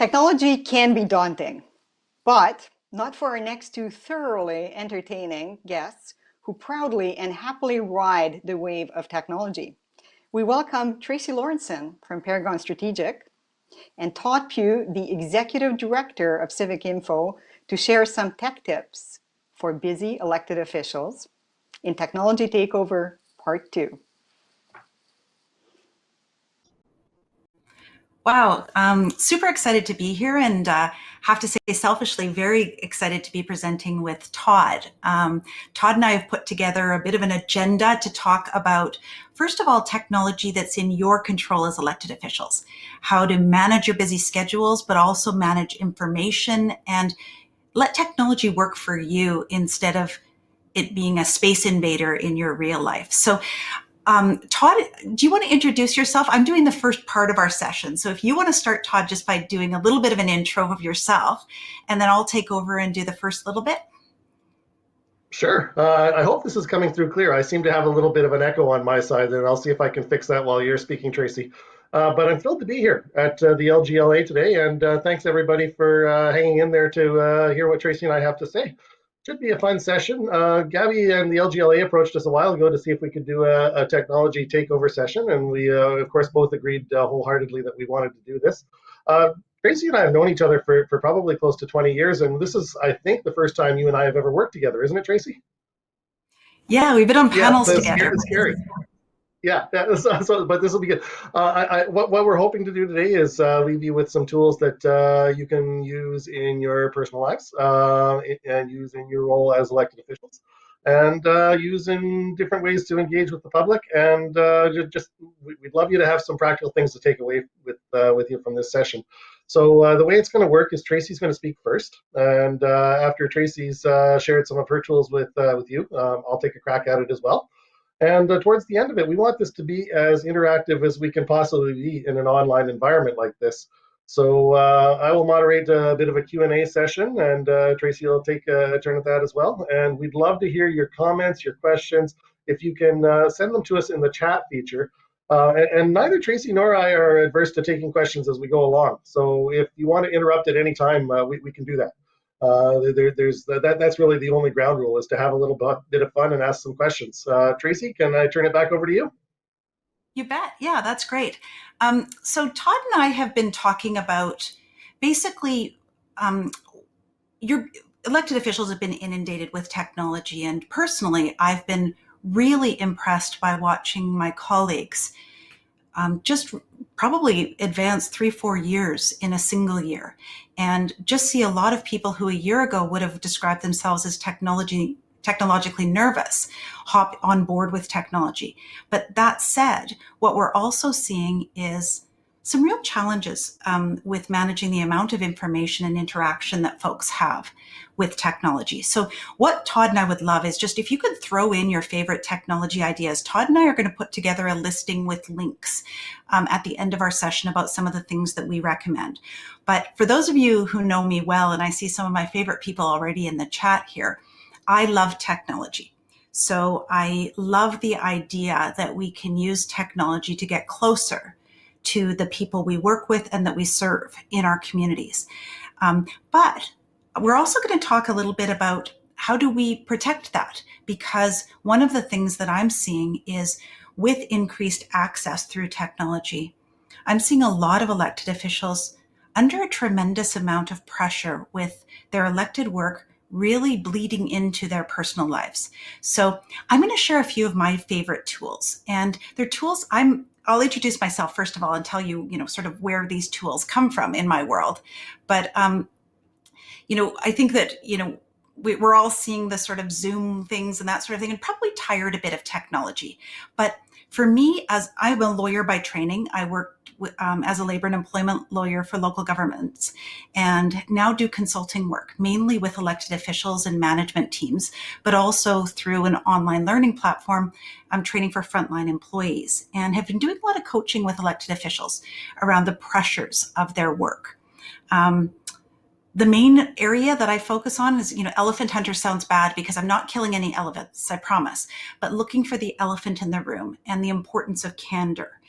Technology can be daunting, but not for our next two thoroughly entertaining guests who proudly and happily ride the wave of technology. We welcome Tracey Lorenson from Paragon Strategic and Todd Pugh, the Executive Director of CivicInfo, to share some tech tips for busy elected officials in Technology Takeover Part 2. Wow, super excited to be here, and have to say selfishly very excited to be presenting with Todd. Todd and I have put together a bit of an agenda to talk about, first of all, technology that's in your control as elected officials, how to manage your busy schedules, but also manage information and let technology work for you instead of it being a space invader in your real life. So Todd, do you want to introduce yourself? I'm doing the first part of our session. So if you want to start, Todd, just by doing a little bit of an intro of yourself, and then I'll take over and do the first little bit. Sure. I hope this is coming through clear. I seem to have a little bit of an echo on my side, and I'll see if I can fix that while you're speaking, Tracey. But I'm thrilled to be here at the LGLA today, and thanks everybody for hanging in there to hear what Tracey and I have to say. Should be a fun session. Gabby and the LGLA approached us a while ago to see if we could do a technology takeover session, and we, of course, both agreed wholeheartedly that we wanted to do this. Tracey and I have known each other for probably close to 20 years, and this is, I think, the first time you and I have ever worked together, isn't it, Tracey? Yeah, we've been on panels together. It's scary. Yeah, but this will be good. What we're hoping to do today is leave you with some tools that you can use in your personal lives and use in your role as elected officials, and use in different ways to engage with the public. And we'd love you to have some practical things to take away with you from this session. So the way it's going to work is Tracey's going to speak first, and after Tracey's shared some of her tools with you, I'll take a crack at it as well. And towards the end of it, we want this to be as interactive as we can possibly be in an online environment like this. So I will moderate a bit of a Q&A session, and Tracey will take a turn at that as well. And we'd love to hear your comments, your questions. If you can send them to us in the chat feature. And neither Tracey nor I are adverse to taking questions as we go along. So if you want to interrupt at any time, we can do that. That's really the only ground rule, is to have a little bit of fun and ask some questions. Tracey, can I turn it back over to you? You bet. Yeah, that's great. So Todd and I have been talking about basically your elected officials have been inundated with technology, and personally, I've been really impressed by watching my colleagues just probably advance 3-4 years in a single year, and just see a lot of people who a year ago would have described themselves as technologically nervous hop on board with technology. But that said, what we're also seeing is some real challenges with managing the amount of information and interaction that folks have with technology. So what Todd and I would love is just if you could throw in your favorite technology ideas. Todd and I are going to put together a listing with links at the end of our session about some of the things that we recommend. But for those of you who know me well, and I see some of my favorite people already in the chat here, I love technology. So I love the idea that we can use technology to get closer to the people we work with and that we serve in our communities. But we're also going to talk a little bit about how do we protect that? Because one of the things that I'm seeing is with increased access through technology, I'm seeing a lot of elected officials under a tremendous amount of pressure with their elected work really bleeding into their personal lives. So I'm going to share a few of my favorite tools, and they're tools I'll introduce myself first of all and tell you, sort of where these tools come from in my world. But, I think that, we're all seeing the sort of Zoom things and that sort of thing, and probably tired a bit of technology. But for me, as I'm a lawyer by training, I worked as a labor and employment lawyer for local governments, and now do consulting work, mainly with elected officials and management teams, but also through an online learning platform. I'm training for frontline employees, and have been doing a lot of coaching with elected officials around the pressures of their work. The main area that I focus on is, elephant hunter sounds bad because I'm not killing any elephants, I promise, but looking for the elephant in the room and the importance of candor.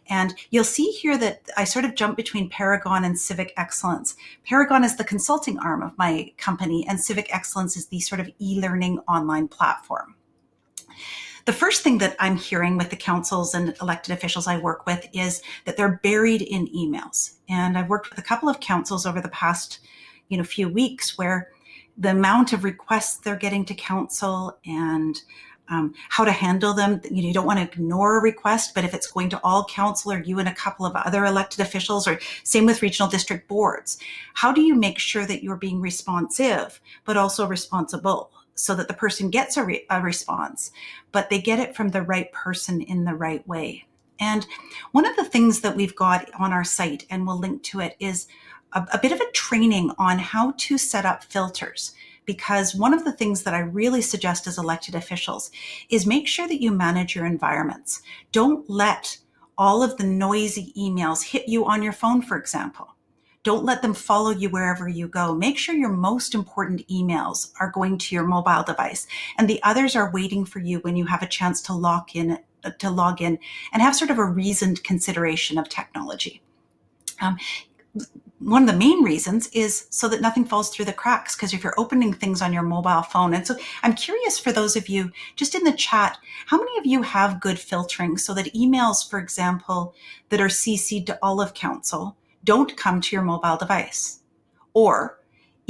And you'll see here that I sort of jump between Paragon and Civic Excellence. Paragon is the consulting arm of my company, and Civic Excellence is the sort of e-learning online platform. The first thing that I'm hearing with the councils and elected officials I work with is that they're buried in emails. And I've worked with a couple of councils over the past few weeks where the amount of requests they're getting to council and how to handle them. You don't want to ignore a request, but if it's going to all council or you and a couple of other elected officials, or same with regional district boards, how do you make sure that you're being responsive, but also responsible, so that the person gets a response, but they get it from the right person in the right way? And one of the things that we've got on our site, and we'll link to it, is a bit of a training on how to set up filters. Because one of the things that I really suggest as elected officials is make sure that you manage your environments. Don't let all of the noisy emails hit you on your phone, for example. Don't let them follow you wherever you go. Make sure your most important emails are going to your mobile device, and the others are waiting for you when you have a chance to log in and have sort of a reasoned consideration of technology. One of the main reasons is so that nothing falls through the cracks, because if you're opening things on your mobile phone. And so I'm curious, for those of you just in the chat, how many of you have good filtering so that emails, for example, that are CC'd to all of council don't come to your mobile device? Or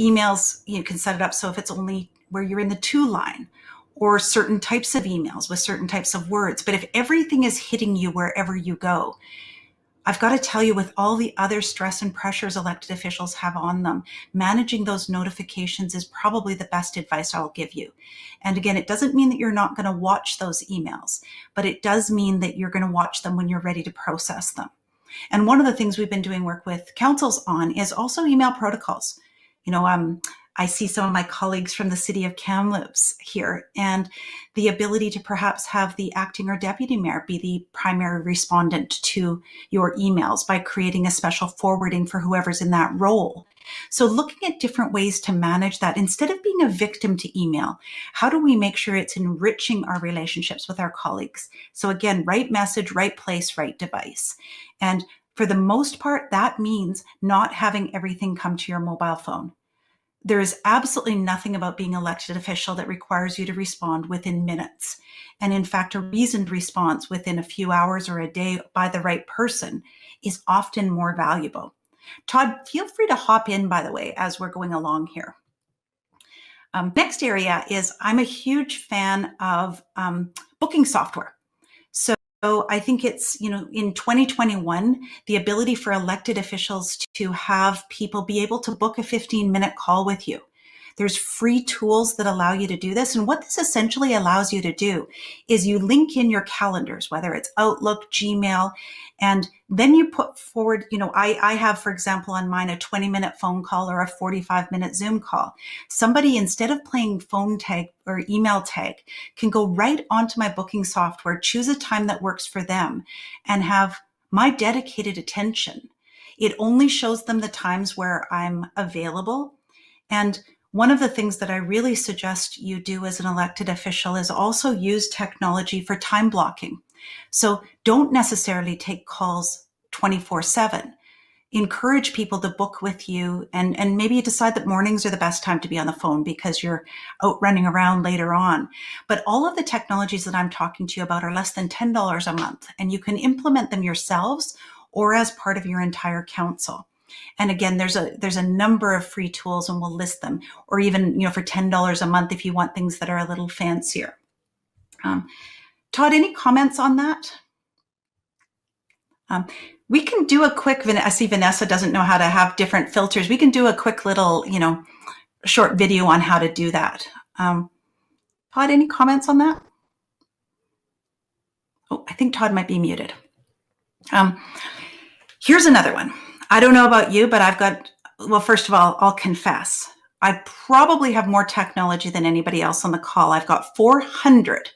emails, you can set it up so if it's only where you're in the to line, or certain types of emails with certain types of words. But if everything is hitting you wherever you go, I've got to tell you, with all the other stress and pressures elected officials have on them, managing those notifications is probably the best advice I'll give you. And again, it doesn't mean that you're not going to watch those emails, but it does mean that you're going to watch them when you're ready to process them. And one of the things we've been doing work with councils on is also email protocols. I see some of my colleagues from the city of Kamloops here, and the ability to perhaps have the acting or deputy mayor be the primary respondent to your emails by creating a special forwarding for whoever's in that role. So looking at different ways to manage that, instead of being a victim to email, how do we make sure it's enriching our relationships with our colleagues? So again, right message, right place, right device. And for the most part, that means not having everything come to your mobile phone. There is absolutely nothing about being an elected official that requires you to respond within minutes. And in fact, a reasoned response within a few hours or a day by the right person is often more valuable. Todd, feel free to hop in, by the way, as we're going along here. Next area is, I'm a huge fan of booking software. So I think it's, in 2021, the ability for elected officials to have people be able to book a 15-minute call with you. There's free tools that allow you to do this. And what this essentially allows you to do is you link in your calendars, whether it's Outlook, Gmail, and then you put forward, I have, for example, on mine, a 20-minute phone call or a 45-minute Zoom call. Somebody, instead of playing phone tag or email tag, can go right onto my booking software, choose a time that works for them, and have my dedicated attention. It only shows them the times where I'm available. And one of the things that I really suggest you do as an elected official is also use technology for time blocking. So don't necessarily take calls 24/7. Encourage people to book with you, and maybe you decide that mornings are the best time to be on the phone because you're out running around later on. But all of the technologies that I'm talking to you about are less than $10 a month, and you can implement them yourselves or as part of your entire council. And again, there's a number of free tools, and we'll list them, or even, for $10 a month if you want things that are a little fancier. Todd, any comments on that? We can do a quick, I see Vanessa doesn't know how to have different filters. We can do a quick little, short video on how to do that. Todd, any comments on that? Oh, I think Todd might be muted. Here's another one. I don't know about you, but first of all, I'll confess, I probably have more technology than anybody else on the call. I've got 400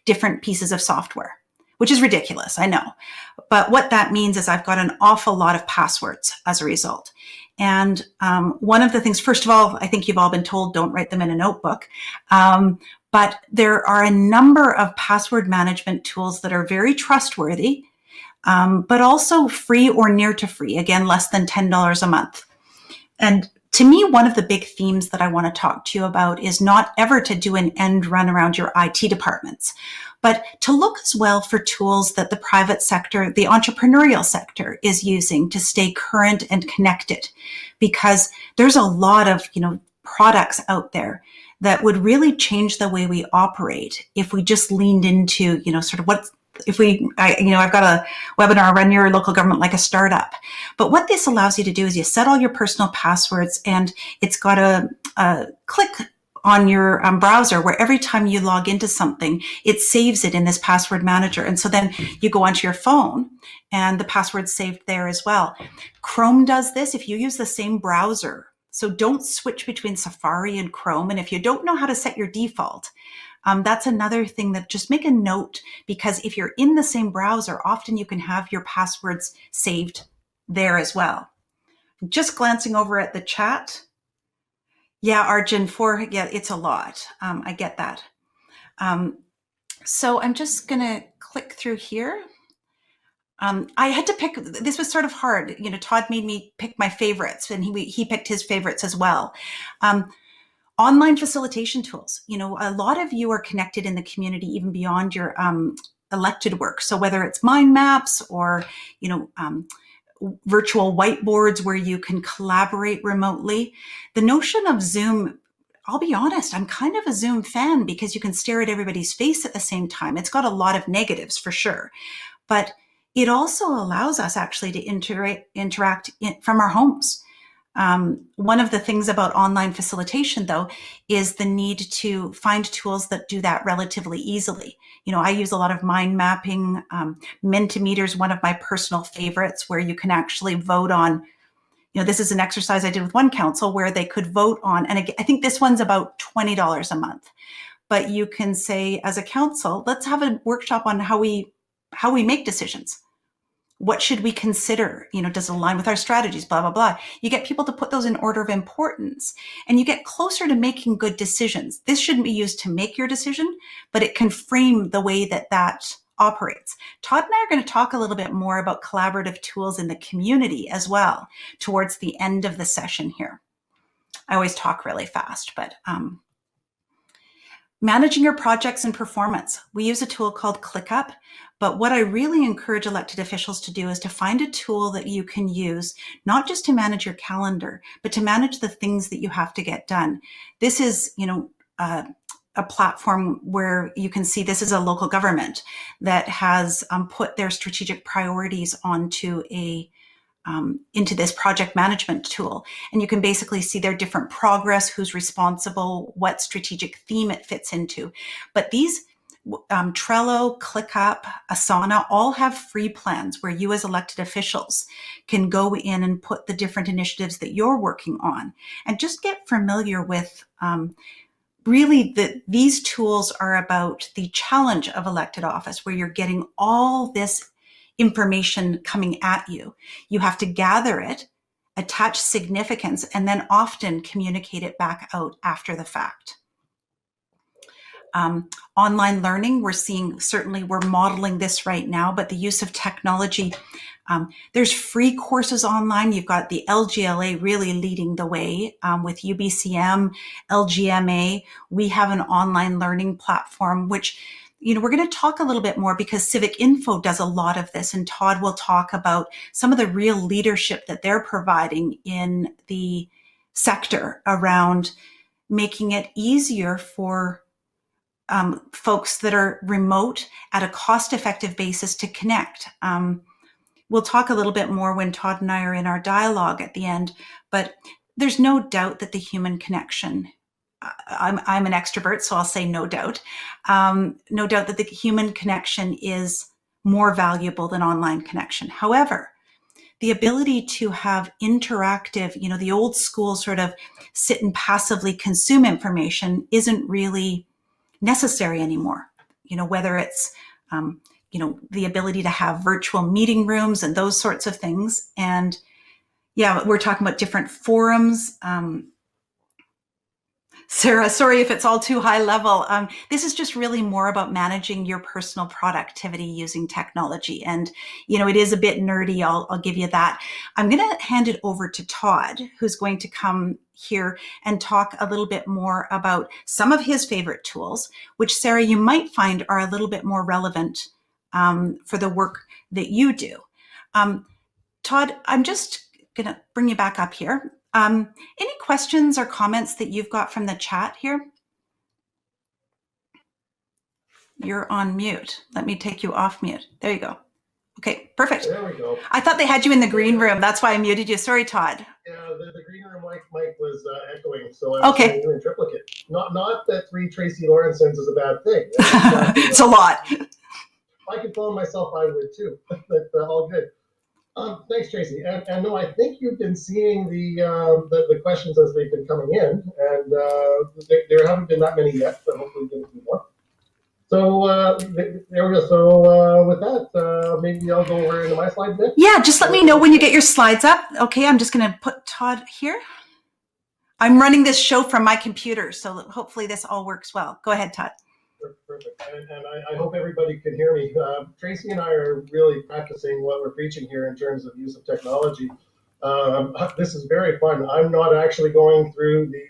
different pieces of software, which is ridiculous, I know. But what that means is I've got an awful lot of passwords as a result. And one of the things, first of all, I think you've all been told don't write them in a notebook. But there are a number of password management tools that are very trustworthy, but also free or near to free. Again, less than $10 a month. And to me, one of the big themes that I want to talk to you about is not ever to do an end run around your IT departments, but to look as well for tools that the private sector, the entrepreneurial sector is using to stay current and connected, because there's a lot of, products out there that would really change the way we operate if we just leaned into, sort of I've got a webinar, Run Your Local Government Like a Startup. But what this allows you to do is you set all your personal passwords, and it's got a click on your browser where every time you log into something, it saves it in this password manager. And so then you go onto your phone and the password's saved there as well. Chrome does this if you use the same browser. So don't switch between Safari and Chrome. And if you don't know how to set your default, that's another thing that just make a note, because if you're in the same browser, often you can have your passwords saved there as well. Just glancing over at the chat. Yeah, Arjun, it's a lot. I get that. So I'm just going to click through here. I had to pick, this was sort of hard. Todd made me pick my favorites, and he picked his favorites as well. Online facilitation tools. A lot of you are connected in the community even beyond your elected work. So whether it's mind maps or, virtual whiteboards where you can collaborate remotely, the notion of Zoom, I'll be honest, I'm kind of a Zoom fan because you can stare at everybody's face at the same time. It's got a lot of negatives for sure, but it also allows us actually to interact from our homes. One of the things about online facilitation, though, is the need to find tools that do that relatively easily. I use a lot of mind mapping. Mentimeter is one of my personal favorites, where you can actually vote on, this is an exercise I did with one council where they could vote on, and I think this one's about $20 a month. But you can say, as a council, let's have a workshop on how we make decisions. What should we consider? Does it align with our strategies? Blah, blah, blah. You get people to put those in order of importance, and you get closer to making good decisions. This shouldn't be used to make your decision, but it can frame the way that operates. Todd and I are going to talk a little bit more about collaborative tools in the community as well towards the end of the session here. I always talk really fast, but managing your projects and performance. We use a tool called ClickUp, but what I really encourage elected officials to do is to find a tool that you can use, not just to manage your calendar, but to manage the things that you have to get done. This is, a platform where you can see this is a local government that has put their strategic priorities onto into this project management tool. And you can basically see their different progress, who's responsible, what strategic theme it fits into. But these Trello, ClickUp, Asana all have free plans where you as elected officials can go in and put the different initiatives that you're working on and just get familiar with really these tools are about the challenge of elected office, where you're getting all this information coming at you. You have to gather it, attach significance, and then often communicate it back out after the fact. Online learning, we're modeling this right now, but the use of technology, there's free courses online. You've got the LGLA really leading the way with UBCM, LGMA. We have an online learning platform, which we're going to talk a little bit more because CivicInfo does a lot of this, and Todd will talk about some of the real leadership that they're providing in the sector around making it easier for folks that are remote at a cost-effective basis to connect. We'll talk a little bit more when Todd and I are in our dialogue at the end, but there's no doubt that the human connection, I'm an extrovert, so I'll say no doubt. No doubt that the human connection is more valuable than online connection. However, the ability to have interactive, the old school sort of sit and passively consume information isn't really necessary anymore. Whether it's, the ability to have virtual meeting rooms and those sorts of things. And, Yeah, we're talking about different forums. Sarah, sorry if it's all too high level. This is just really more about managing your personal productivity using technology. And, it is a bit nerdy. I'll give you that. I'm going to hand it over to Todd, who's going to come here and talk a little bit more about some of his favorite tools, which, Sarah, you might find are a little bit more relevant for the work that you do. Todd, I'm just going to bring you back up here. Any questions or comments that you've got from the chat here? You're on mute. Let me take you off mute. There you go. Okay, perfect. There we go. I thought they had you in the green room. That's why I muted you. Sorry, Todd. Yeah, the green room mic was echoing, so I was okay. doing triplicate. Not that 3 Tracey Lorensons is a bad thing. It's a lot. If I could clone myself, I would too. But all good. Thanks, Tracey. And no, I think you've been seeing the questions as they've been coming in, and there haven't been that many yet, but hopefully we'll get a few more. So there we go. So with that, maybe I'll go over into my slide bit. Yeah, just let me know when you get your slides up. Okay, I'm just going to put Todd here. I'm running this show from my computer, so hopefully this all works well. Go ahead, Todd. Perfect. And I hope everybody can hear me. Tracey and I are really practicing what we're preaching here in terms of use of technology. This is very fun. I'm not actually going through the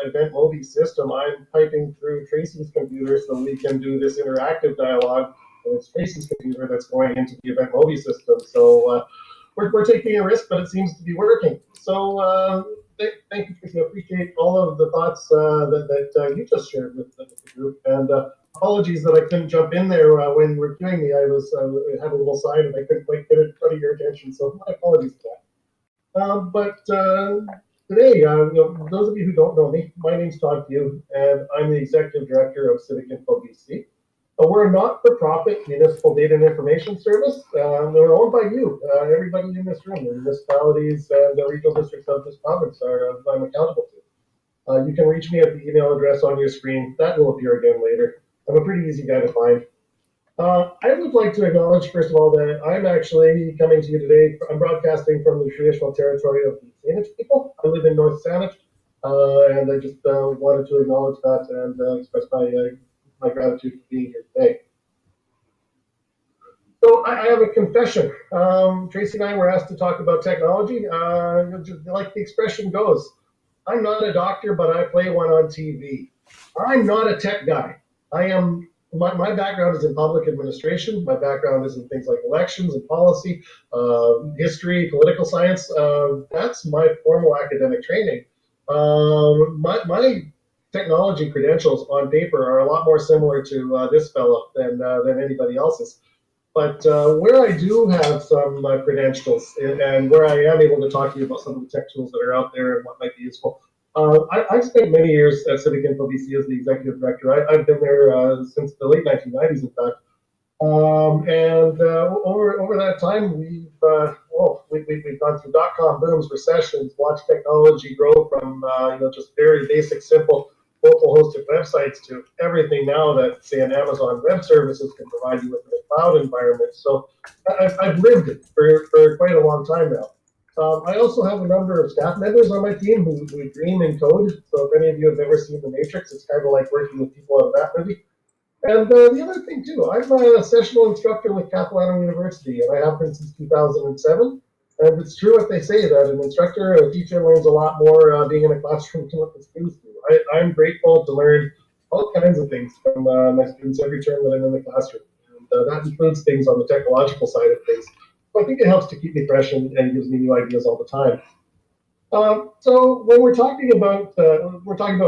Event Mobi system. I'm typing through Tracey's computer so we can do this interactive dialogue. So it's Tracey's computer that's going into the Event Mobi system. So we're taking a risk, but it seems to be working. So thank you, Tracey. I appreciate all of the thoughts that you just shared with the group. And apologies that I couldn't jump in there when you were queuing me. I had a little sign and I couldn't quite get it in front of your attention. So my apologies for that. But today, those of you who don't know me, my name's Todd Pugh, and I'm the Executive Director of CivicInfo BC. We're a not-for-profit municipal data and information service. We're owned by you, everybody in this room, the municipalities and the regional districts of this province I'm accountable to. You can reach me at the email address on your screen. That will appear again later. I'm a pretty easy guy to find. I would like to acknowledge, first of all, that I'm actually coming to you today. I'm broadcasting from the traditional territory of the Saanich people. I live in North Saanich, and I just wanted to acknowledge that and express my gratitude for being here today. So I have a confession. Tracey and I were asked to talk about technology. Like the expression goes, I'm not a doctor, but I play one on TV. I'm not a tech guy. My background is in public administration. My background is in things like elections and policy, history, political science. That's my formal academic training. My technology credentials on paper are a lot more similar to this fellow than anybody else's. But where I do have some credentials and where I am able to talk to you about some of the tech tools that are out there and what might be useful, I've spent many years at CivicInfo BC as the executive director. I've been there since the late 1990s, in fact. And over that time, we've gone through dot-com booms, recessions, watched technology grow from just very basic, simple local hosted websites to everything now that, say, an Amazon Web Services can provide you with in a cloud environment. So I've lived it for quite a long time now. I also have a number of staff members on my team who dream and code. So if any of you have ever seen The Matrix, it's kind of like working with people out of that movie. And the other thing, too, I'm a sessional instructor with Capilano University, and I have been since 2007. And it's true what they say, that an instructor or a teacher learns a lot more being in a classroom than what the students do. I'm grateful to learn all kinds of things from my students every term that I'm in the classroom. And that includes things on the technological side of things. So I think it helps to keep me fresh and gives me new ideas all the time. So when we're talking about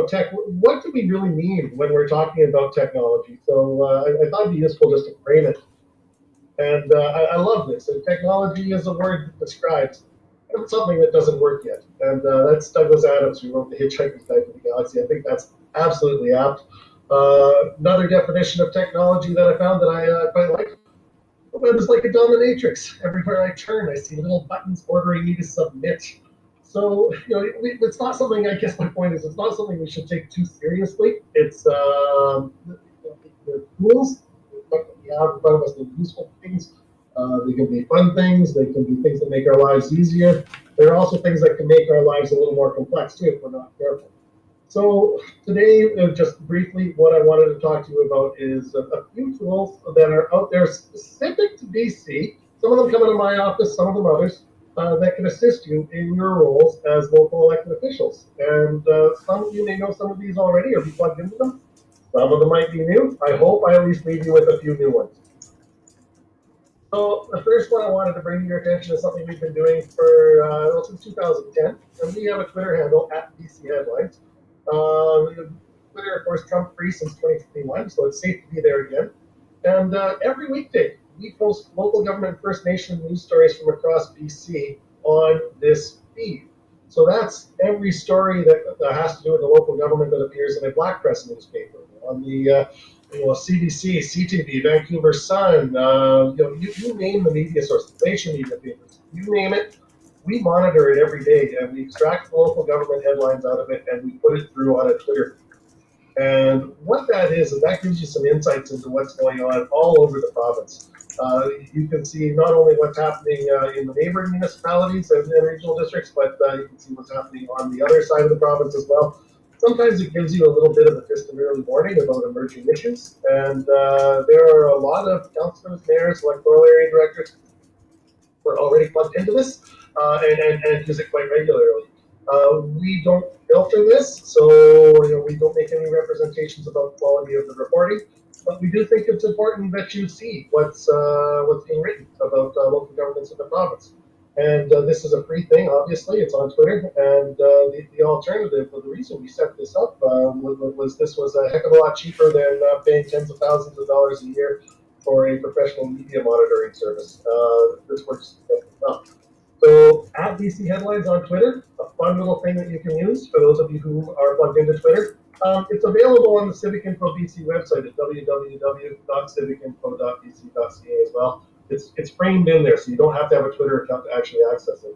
tech, what do we really mean when we're talking about technology? So I thought it'd be useful just to frame it. And I love this. And technology is a word that describes something that doesn't work yet. And that's Douglas Adams, who wrote The Hitchhiker's Guide to the Galaxy. I think that's absolutely apt. Another definition of technology that I found that I quite like. The web is like a dominatrix. Everywhere I turn, I see little buttons ordering me to submit. So, it's not something, I guess my point is, it's not something we should take too seriously. It's the tools that we have in front of us, the useful things. They can be fun things. They can be things that make our lives easier. there are also things that can make our lives a little more complex too if we're not careful. So today, just briefly, what I wanted to talk to you about is a few tools that are out there specific to BC. Some of them come into my office, some of them others, that can assist you in your roles as local elected officials. And some of you may know some of these already or be plugged into them. Some of them might be new. I hope I at least leave you with a few new ones. So the first one I wanted to bring to your attention is something we've been doing for since 2010, and we have a Twitter handle at BC Headlines. Twitter, of course, Trump free since 2021, so it's safe to be there again. And every weekday, we post local government First Nation news stories from across BC on this feed. So that's every story that has to do with the local government that appears in a Black press newspaper, on the CBC, CTV, Vancouver Sun, you name the media source, nation media papers, you name it, we monitor it every day, and we extract the local government headlines out of it, and we put it through on a Twitter feed. And what that is that gives you some insights into what's going on all over the province. You can see not only what's happening in the neighboring municipalities and regional districts, but you can see what's happening on the other side of the province as well. Sometimes it gives you a little bit of a fist of early warning about emerging issues, and there are a lot of councillors, mayors, electoral area directors who are already plugged into this and use it quite regularly. We don't filter this, so we don't make any representations about the quality of the reporting, but we do think it's important that you see what's being written about local governments in the province. And this is a free thing, obviously. It's on Twitter. And the alternative, the reason we set this up was this was a heck of a lot cheaper than paying tens of thousands of dollars a year for a professional media monitoring service. This works well. So at BC Headlines on Twitter, a fun little thing that you can use for those of you who are plugged into Twitter. It's available on the CivicInfo BC website at www.civicinfo.bc.ca as well. It's framed in there, so you don't have to have a Twitter account to actually access it.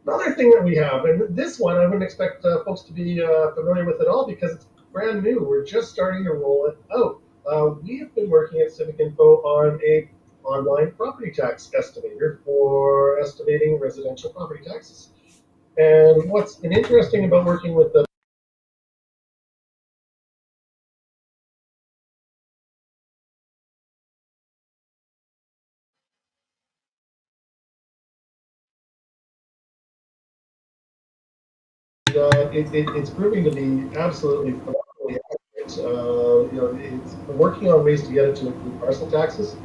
Another thing that we have, and this one I wouldn't expect folks to be familiar with at all because it's brand new. We're just starting to roll it out. We have been working at CivicInfo on a online property tax estimator for estimating residential property taxes. And what's been interesting about working with the it's proving to be absolutely phenomenally accurate. It's working on ways to get it to include parcel taxes,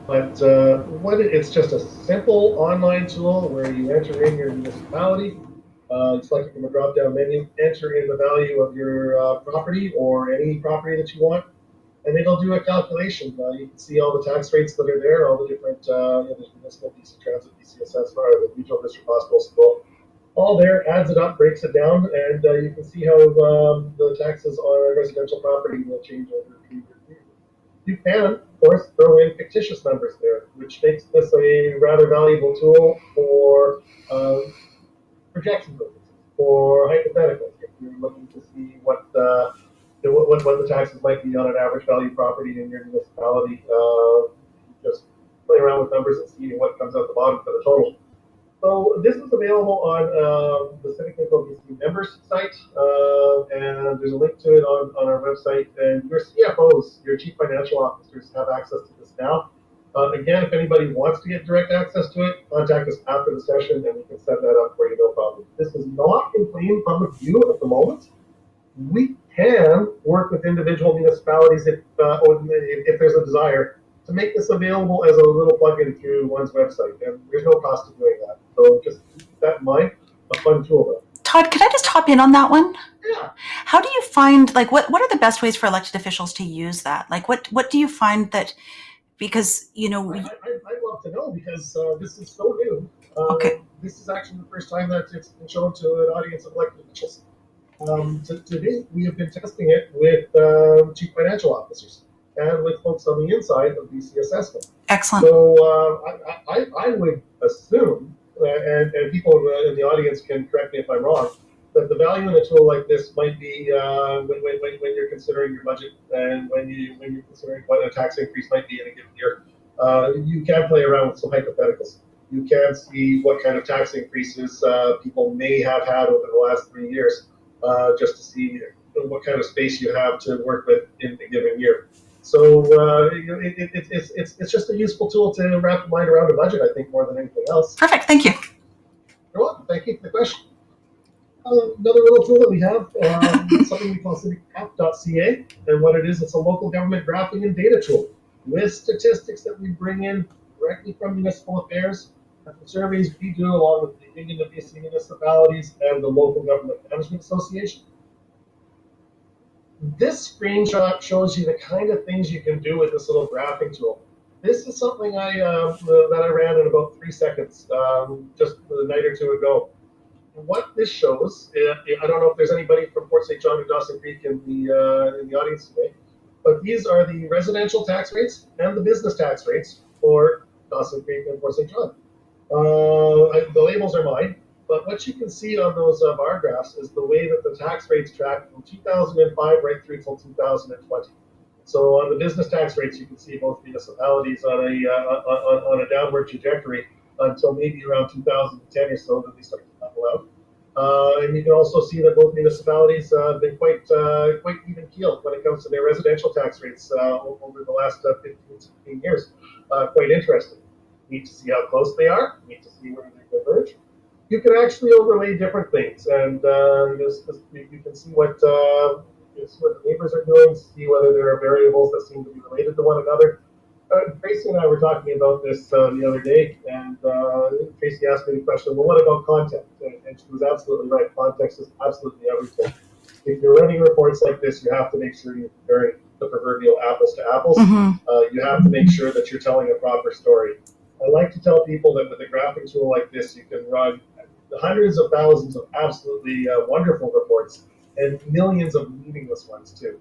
but it's just a simple online tool where you enter in your municipality, select it from a drop-down menu, enter in the value of your property or any property that you want, and it'll do a calculation. You can see all the tax rates that are there, all the different there's municipal, BC Transit, BC Assessment, the regional district hospital school. All there, adds it up, breaks it down, and you can see how the taxes on a residential property will change over a period. You can, of course, throw in fictitious numbers there, which makes this a rather valuable tool for projection purposes, for hypotheticals. If you're looking to see what the taxes might be on an average value property in your municipality, just play around with numbers and see what comes out the bottom for the total. So this is available on the CivicInfo BC members site, and there's a link to it on our website. And your CFOs, your chief financial officers, have access to this now. Again, if anybody wants to get direct access to it, contact us after the session, and we can set that up for you, no problem. This is not in plain public view at the moment. We can work with individual municipalities if there's a desire to make this available as a little plugin through one's website, and there's no cost to doing that. So just keep that in mind. A fun tool, though. Todd, could I just hop in on that one? Yeah. How do you find, what are the best ways for elected officials to use that? What do you find that, because, I'd love to know, because this is so new. Okay. This is actually the first time that it's been shown to an audience of elected officials. To date, we have been testing it with chief financial officers and with folks on the inside of BC Assessment. Excellent. So I would assume, and people in the audience can correct me if I'm wrong, that the value in a tool like this might be when you're considering your budget and when you're considering what a tax increase might be in a given year. You can play around with some hypotheticals. You can see what kind of tax increases people may have had over the last 3 years, just to see what kind of space you have to work with in a given year. So it's just a useful tool to wrap your mind around a budget, I think, more than anything else. Perfect. Thank you. You're welcome. Thank you for the question. Another little tool that we have, it's something we call CivicApp.ca, and what it is, it's a local government graphing and data tool with statistics that we bring in directly from municipal affairs, and the surveys we do along with the Union of BC Municipalities and the Local Government Management Association. This screenshot shows you the kind of things you can do with this little graphing tool. This is something that I ran in about 3 seconds just a night or two ago. What this shows, I don't know if there's anybody from Fort St. John or Dawson Creek in the audience today, but these are the residential tax rates and the business tax rates for Dawson Creek and Fort St. John. The labels are mine, but what you can see on those bar graphs is the way that the tax rates track from 2005 right through till 2020. So on the business tax rates, you can see both municipalities on a downward trajectory until maybe around 2010 or so that they start to level out. And you can also see that both municipalities have been quite even keeled when it comes to their residential tax rates over the last 15, 16 years. Quite interesting. Need to see how close they are. Need to see where they diverge. You can actually overlay different things, and you can see what the neighbors are doing, see whether there are variables that seem to be related to one another. Tracey and I were talking about this the other day, and Tracey asked me the question, well, what about context? And she was absolutely right. Context is absolutely everything. If you're running reports like this, you have to make sure you're comparing the proverbial apples to apples. You have to make sure that you're telling a proper story. I like to tell people that with a graphing tool like this, you can run hundreds of thousands of absolutely wonderful reports and millions of meaningless ones too.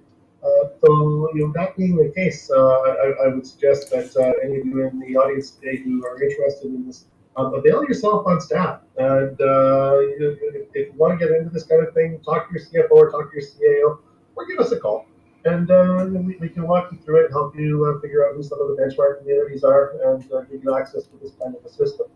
So, that being the case, I would suggest that any of you in the audience today who are interested in this, avail yourself on staff. And if you want to get into this kind of thing, talk to your CFO or talk to your CAO, or give us a call. And we can walk you through it and help you figure out who some of the benchmark communities are and give you access to this kind of a system.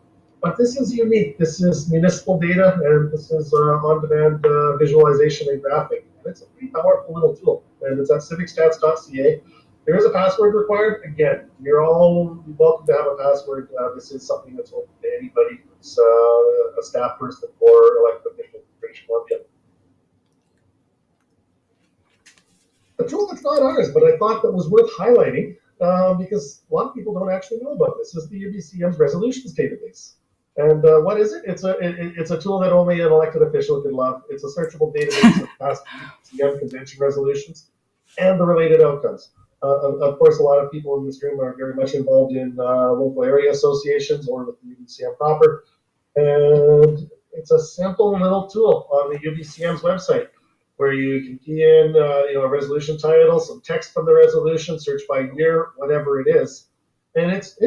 But this is unique. This is municipal data, and this is on-demand visualization and graphing. And it's a pretty powerful little tool. And it's at civicstats.ca. There is a password required. Again, you're all welcome to have a password. This is something that's open to anybody who's a staff person or elected official in British Columbia. A tool that's not ours, but I thought that was worth highlighting because a lot of people don't actually know about this, is the UBCM's resolutions database. And what is it? It's a tool that only an elected official can love. It's a searchable database of past UBCM convention resolutions and the related outcomes. Of course, a lot of people in this room are very much involved in local area associations or with the UBCM proper. And it's a simple little tool on the UBCM's website where you can key in a resolution title, some text from the resolution, search by year, whatever it is. And it's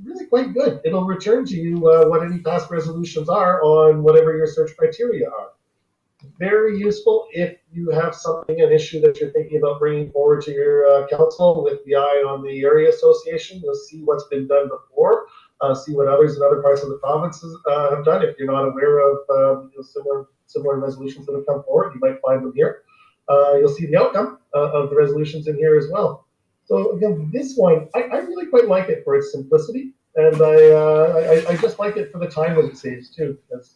really quite good. It'll return to you what any past resolutions are on whatever your search criteria are. Very useful if you have an issue that you're thinking about bringing forward to your council with the eye on the area association. You'll see what's been done before, see what others in other parts of the provinces have done. If you're not aware of similar resolutions that have come forward, you might find them here. You'll see the outcome of the resolutions in here as well. So again, this one, I really quite like it for its simplicity, and I just like it for the time that it saves too, because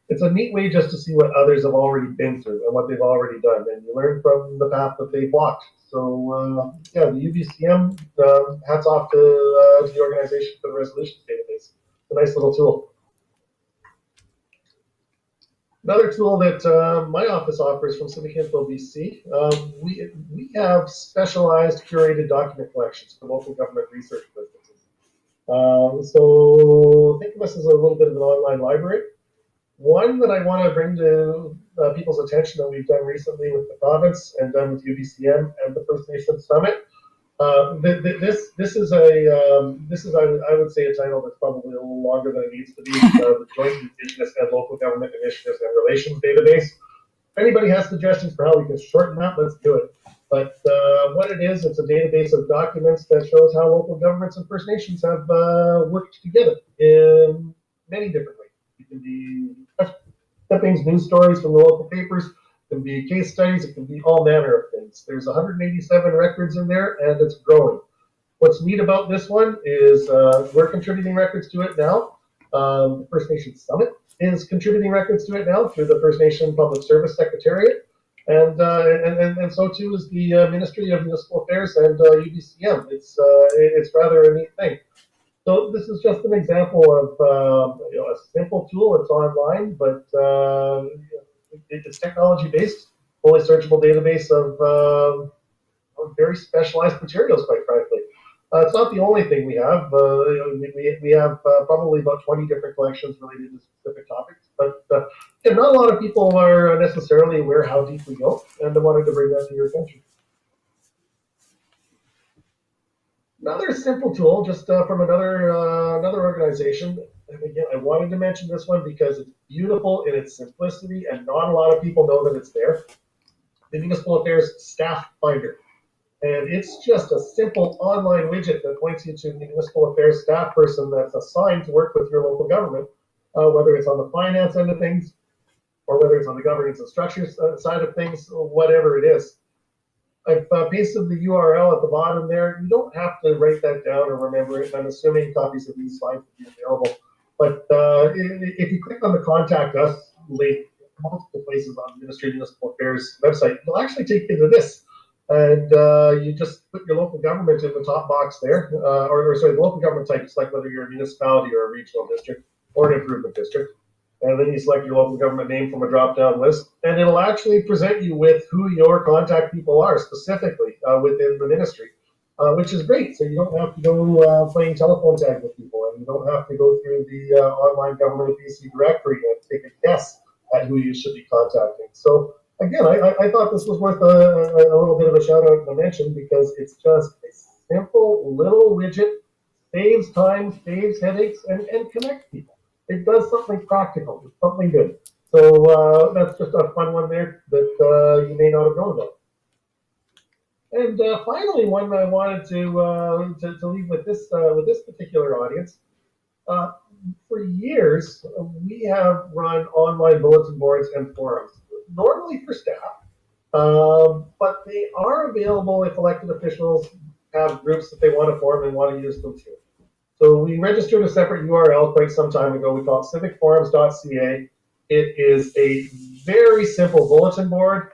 it's a neat way just to see what others have already been through and what they've already done, and you learn from the path that they've walked. So the UBCM, hats off to the organization for the resolutions database. It's a nice little tool. Another tool that my office offers from CivicInfo BC, we have specialized curated document collections for local government research businesses. So think of us as a little bit of an online library. One that I want to bring to people's attention that we've done recently with the province and done with UBCM and the First Nations Summit. This is I would say a title that's probably a little longer than it needs to be. The Joint Indigenous and Local Government Initiatives and Relations Database. If anybody has suggestions for how we can shorten that, let's do it. But what it is, it's a database of documents that shows how local governments and First Nations have worked together in many different ways. It can be clippings, news stories from the local papers, it can be case studies, it can be all manner of things. There's 187 records in there, and it's growing. What's neat about this one is we're contributing records to it now. The First Nations Summit is contributing records to it now through the First Nation Public Service Secretariat. And so too is the Ministry of Municipal Affairs and UBCM. It's rather a neat thing. So this is just an example of a simple tool. It's online, but it's technology based, fully searchable database of very specialized materials, quite frankly. It's not the only thing we have. We have probably about 20 different collections related to specific topics, but not a lot of people are necessarily aware how deep we go, and I wanted to bring that to your attention. Another simple tool, just from another organization. And again, I wanted to mention this one because it's beautiful in its simplicity, and not a lot of people know that it's there. The Municipal Affairs Staff Finder. And it's just a simple online widget that points you to the municipal affairs staff person that's assigned to work with your local government, whether it's on the finance end of things or whether it's on the governance and structures side of things, whatever it is. I've pasted the URL at the bottom there. You don't have to write that down or remember it. I'm assuming copies of these slides will be available. But if you click on the Contact Us link, multiple places on the Ministry of Municipal Affairs website, it'll actually take you to this. And you just put your local government in the top box there, or sorry, the local government type, select whether you're a municipality or a regional district or an improvement district. And then you select your local government name from a drop-down list, and it'll actually present you with who your contact people are specifically within the ministry, which is great. So you don't have to go playing telephone tag with people, and you don't have to go through the online government of BC directory and take a guess at who you should be contacting. So again, I thought this was worth a little bit of a shout out and a mention because it's just a simple little widget, saves time, saves headaches, and connects people. It does something practical, it's something good. So that's just a fun one there that you may not have known about. And finally, one I wanted to leave with this particular audience. For years, we have run online bulletin boards and forums, normally for staff, but they are available if elected officials have groups that they want to form and want to use them too. So we registered a separate URL quite some time ago. We call it civicforums.ca. It is a very simple bulletin board.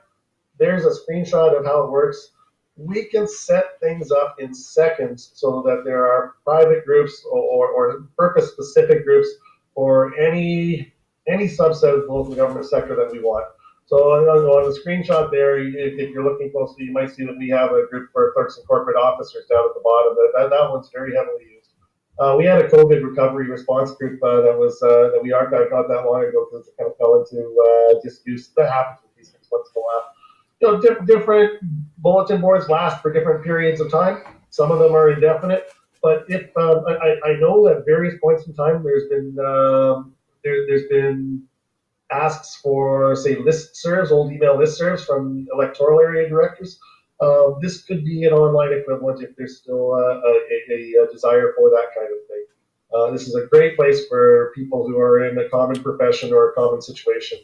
There's a screenshot of how it works. We can set things up in seconds so that there are private groups or purpose-specific groups or any subset of the local government sector that we want. So on the screenshot there, if you're looking closely, you might see that we have a group for clerks and corporate officers down at the bottom. That one's very heavily used. We had a COVID recovery response group that we archived not that long ago because it kind of fell into disuse. That happens with these things once in a while. Different bulletin boards last for different periods of time. Some of them are indefinite, but if I know at various points in time there's been asks for, say, listservs, old email listservs from electoral area directors. This could be an online equivalent if there's still a desire for that kind of thing. This is a great place for people who are in a common profession or a common situation,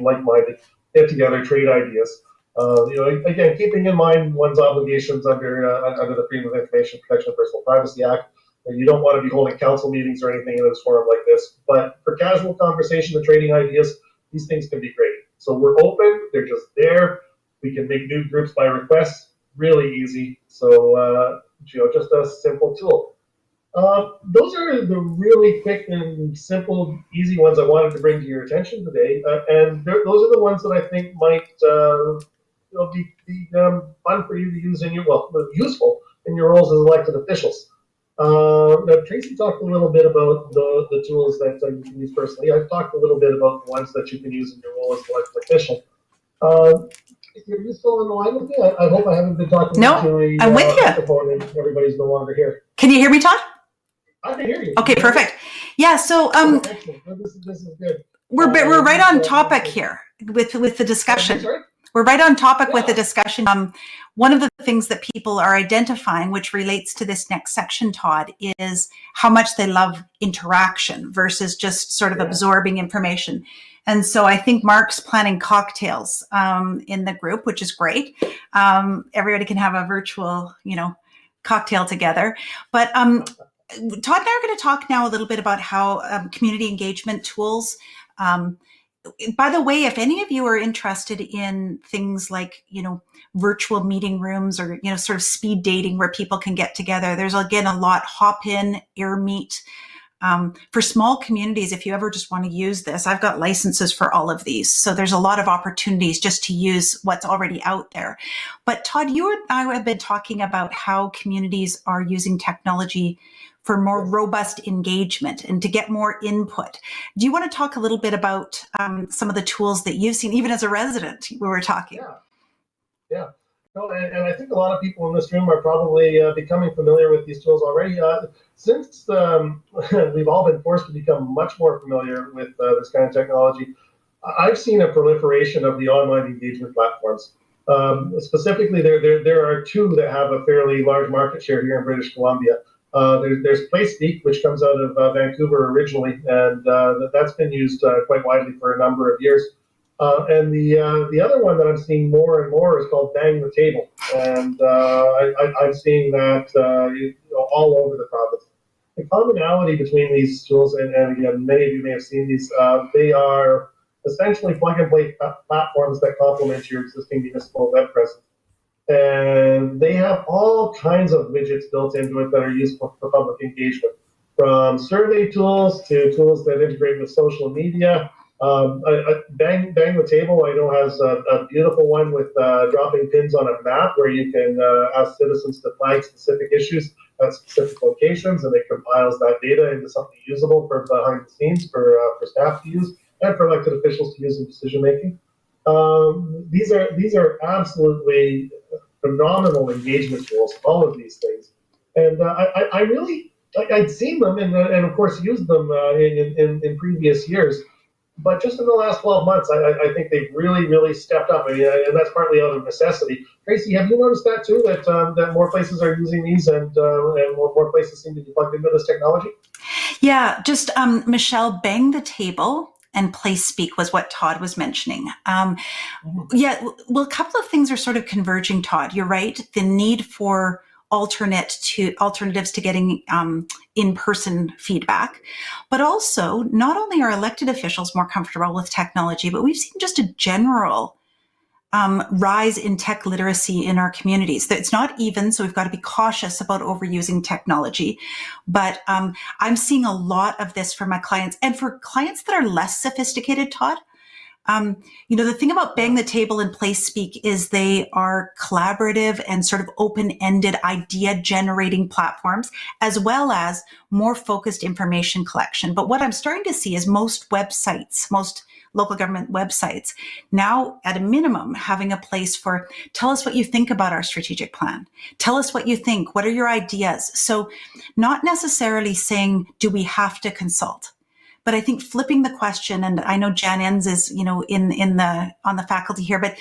like-minded, get together, trade ideas. Again, keeping in mind one's obligations under the Freedom of Information Protection and Personal Privacy Act. You don't want to be holding council meetings or anything in this forum like this. But for casual conversation and trading ideas, these things can be great. So we're open. They're just there. We can make new groups by request. Really easy. So, just a simple tool. Those are the really quick and simple, easy ones I wanted to bring to your attention today. And those are the ones that I think might be fun for you to use useful in your roles as elected officials. Now, Tracey talked a little bit about the tools that you can use personally. I've talked a little bit about the ones that you can use in your role as elected official. If you're still on the line with me, I hope I haven't been talking to I'm with you. Microphone and everybody's no longer here. Can you hear me, Todd? I can hear you. Okay, perfect. Yeah, so excellent. This is good. We're right on topic here with the discussion. Sorry? we're right on topic with the discussion. One of the things that people are identifying, which relates to this next section, Todd, is how much they love interaction versus just sort of absorbing information. And so I think Mark's planning cocktails in the group, which is great. Everybody can have a virtual, cocktail together. But Todd and I are going to talk now a little bit about how community engagement tools. By the way, if any of you are interested in things like, virtual meeting rooms or, sort of speed dating where people can get together, there's again a lot, Hopin, AirMeet. For small communities, if you ever just want to use this, I've got licenses for all of these. So there's a lot of opportunities just to use what's already out there. But Todd, you and I have been talking about how communities are using technology for more robust engagement and to get more input. Do you want to talk a little bit about some of the tools that you've seen, even as a resident, we were talking? Yeah. No, and I think a lot of people in this room are probably becoming familiar with these tools already. Since we've all been forced to become much more familiar with this kind of technology, I've seen a proliferation of the online engagement platforms. Specifically, there are two that have a fairly large market share here in British Columbia. There's PlaySpeak, which comes out of Vancouver originally, and that's been used quite widely for a number of years. And the other one that I'm seeing more and more is called Bang the Table, and I'm seeing that all over the province. The commonality between these tools, and again, many of you may have seen these, they are essentially plug-and-play platforms that complement your existing municipal web presence. And they have all kinds of widgets built into it that are useful for public engagement, from survey tools to tools that integrate with social media. Bang the Table, I know, has a beautiful one with dropping pins on a map where you can ask citizens to flag specific issues at specific locations, and it compiles that data into something usable for behind the scenes for staff to use and for elected officials to use in decision making. These are absolutely phenomenal engagement tools, all of these things. And I really, I'd seen them and of course used them in previous years. But just in the last 12 months, I think they've really stepped up. I mean, and that's partly out of necessity. Tracy, have you noticed that too, that more places are using these and more places seem to be plugged into this technology? Yeah, just Michelle, Bang the Table and PlaySpeak was what Todd was mentioning. Yeah, well, a couple of things are sort of converging, Todd. You're right. The need for alternatives to getting in-person feedback, but also not only are elected officials more comfortable with technology, but we've seen just a general rise in tech literacy in our communities. It's not even, so we've got to be cautious about overusing technology. But I'm seeing a lot of this for my clients, and for clients that are less sophisticated, Todd. The thing about Bang the Table and PlaySpeak is they are collaborative and sort of open-ended idea generating platforms, as well as more focused information collection. But what I'm starting to see is most local government websites now, at a minimum, having a place for, tell us what you think about our strategic plan. Tell us what you think. What are your ideas? So not necessarily saying, do we have to consult? But I think flipping the question, and I know Jan Enns is, on the faculty here, but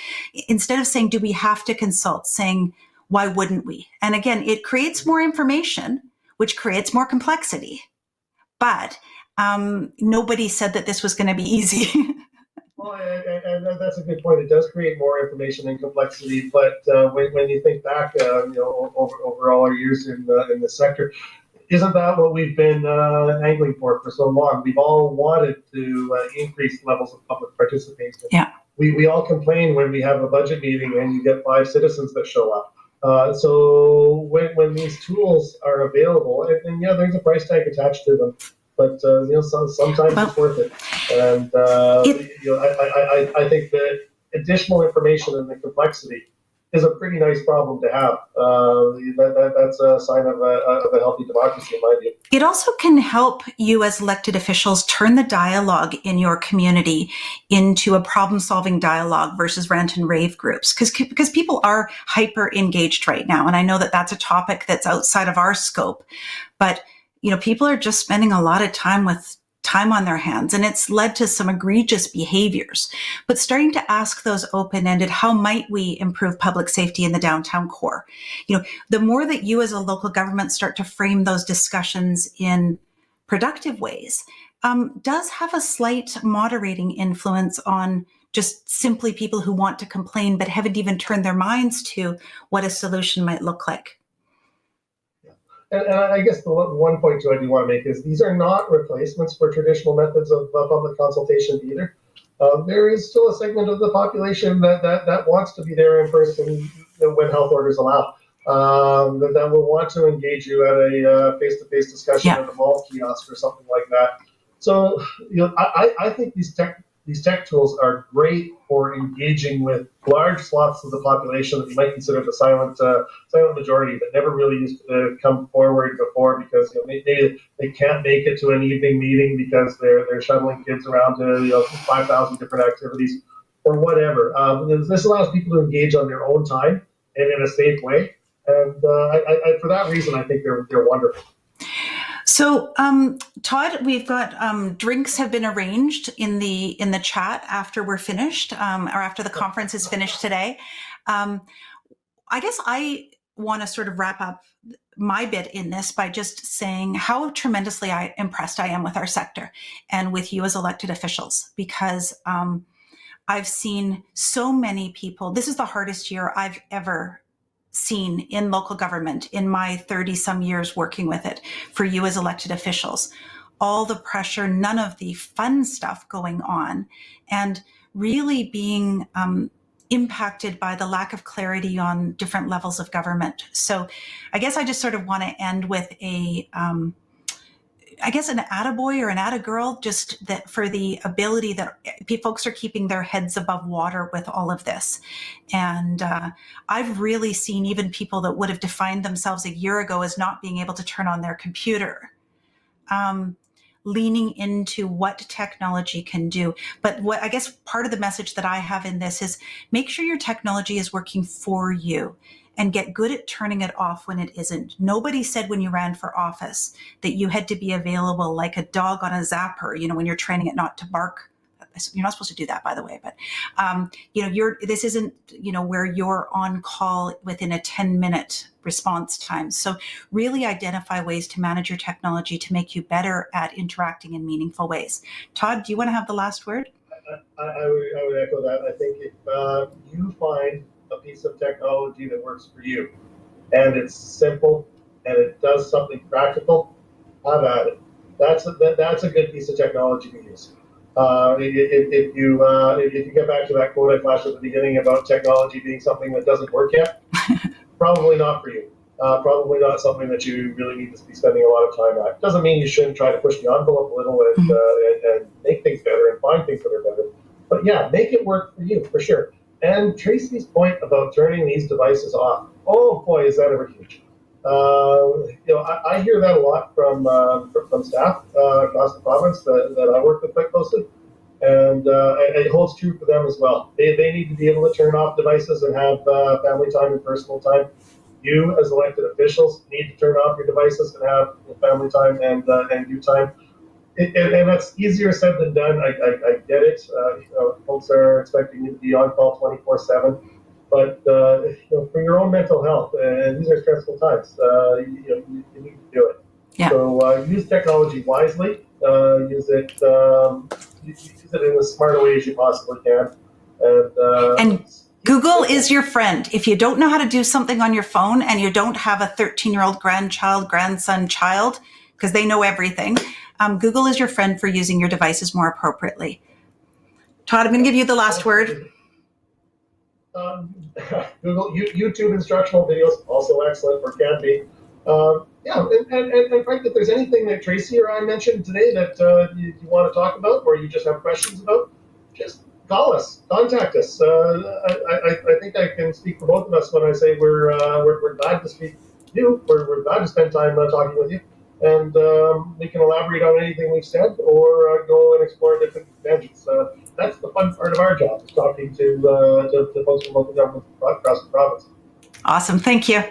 instead of saying, do we have to consult, saying, why wouldn't we? And again, it creates more information, which creates more complexity. But nobody said that this was going to be easy. Well, and that's a good point. It does create more information and complexity. But when you think back, over all our years in the sector, isn't that what we've been angling for so long? We've all wanted to increase levels of public participation. Yeah. We all complain when we have a budget meeting and you get 5 citizens that show up. So when these tools are available, and yeah, there's a price tag attached to them, but sometimes it's worth it. And I think that additional information and the complexity is a pretty nice problem to have. That's a sign of a healthy democracy, in my view. It also can help you as elected officials turn the dialogue in your community into a problem-solving dialogue versus rant and rave groups, because people are hyper engaged right now. And I know that that's a topic that's outside of our scope, but people are just spending a lot of time with time on their hands, and it's led to some egregious behaviors. But starting to ask those open-ended, how might we improve public safety in the downtown core? The more that you as a local government start to frame those discussions in productive ways, does have a slight moderating influence on just simply people who want to complain but haven't even turned their minds to what a solution might look like. And I guess the one point too I do want to make is these are not replacements for traditional methods of public consultation either. There is still a segment of the population that wants to be there in person when health orders allow. That will want to engage you at a face-to-face discussion at a mall kiosk or something like that. So I think these tech tools are great for engaging with large swaths of the population that you might consider the silent majority that never really used to come forward before because maybe they can't make it to an evening meeting because they're shuttling kids around to 5,000 different activities or whatever. This allows people to engage on their own time and in a safe way. And for that reason, I think they're wonderful. So, Todd, we've got drinks have been arranged in the chat after we're finished, or after the conference is finished today. I guess I want to sort of wrap up my bit in this by just saying how tremendously impressed I am with our sector and with you as elected officials, because I've seen so many people. This is the hardest year I've ever seen in local government in my 30 some years working with it for you as elected officials. All the pressure, none of the fun stuff going on, and really being impacted by the lack of clarity on different levels of government. So I guess I just sort of want to end with an attaboy or an attagirl, just that for the ability that folks are keeping their heads above water with all of this. And I've really seen even people that would have defined themselves a year ago as not being able to turn on their computer, leaning into what technology can do. But what I guess part of the message that I have in this is make sure your technology is working for you, and get good at turning it off when it isn't. Nobody said when you ran for office that you had to be available like a dog on a zapper, when you're training it not to bark. You're not supposed to do that, by the way, but this isn't, where you're on call within a 10-minute response time. So really identify ways to manage your technology to make you better at interacting in meaningful ways. Todd, do you want to have the last word? I would echo that. I think if you find a piece of technology that works for you and it's simple and it does something practical, have at it. That's a good piece of technology to use. If you get back to that quote I flashed at the beginning about technology being something that doesn't work yet, probably not for you. Probably not something that you really need to be spending a lot of time at. Doesn't mean you shouldn't try to push the envelope a little and make things better and find things that are better. But yeah, make it work for you, for sure. And Tracey's point about turning these devices off, oh boy, is that ever huge. I hear that a lot from staff across the province that I work with quite closely, and it holds true for them as well. They need to be able to turn off devices and have family time and personal time. You, as elected officials, need to turn off your devices and have family time and you time. And that's easier said than done. I get it. Folks are expecting you to be on call 24/7, but for your own mental health, and these are stressful times, you need to do it. Yeah. So use technology wisely. Use it in as smart a way as you possibly can. And Google is your friend. If you don't know how to do something on your phone and you don't have a 13-year-old grandchild, grandson, child, because they know everything, Google is your friend for using your devices more appropriately. Todd, I'm going to give you the last word. Google, YouTube instructional videos, also excellent, or can be. And Frank, if there's anything that Tracey or I mentioned today that you want to talk about or you just have questions about, just call us, contact us. I think I can speak for both of us when I say we're glad to speak to you. We're glad to spend time talking with you. And we can elaborate on anything we've said or go and explore different tangents. That's the fun part of our job, talking to folks from local government across the province. Awesome. Thank you.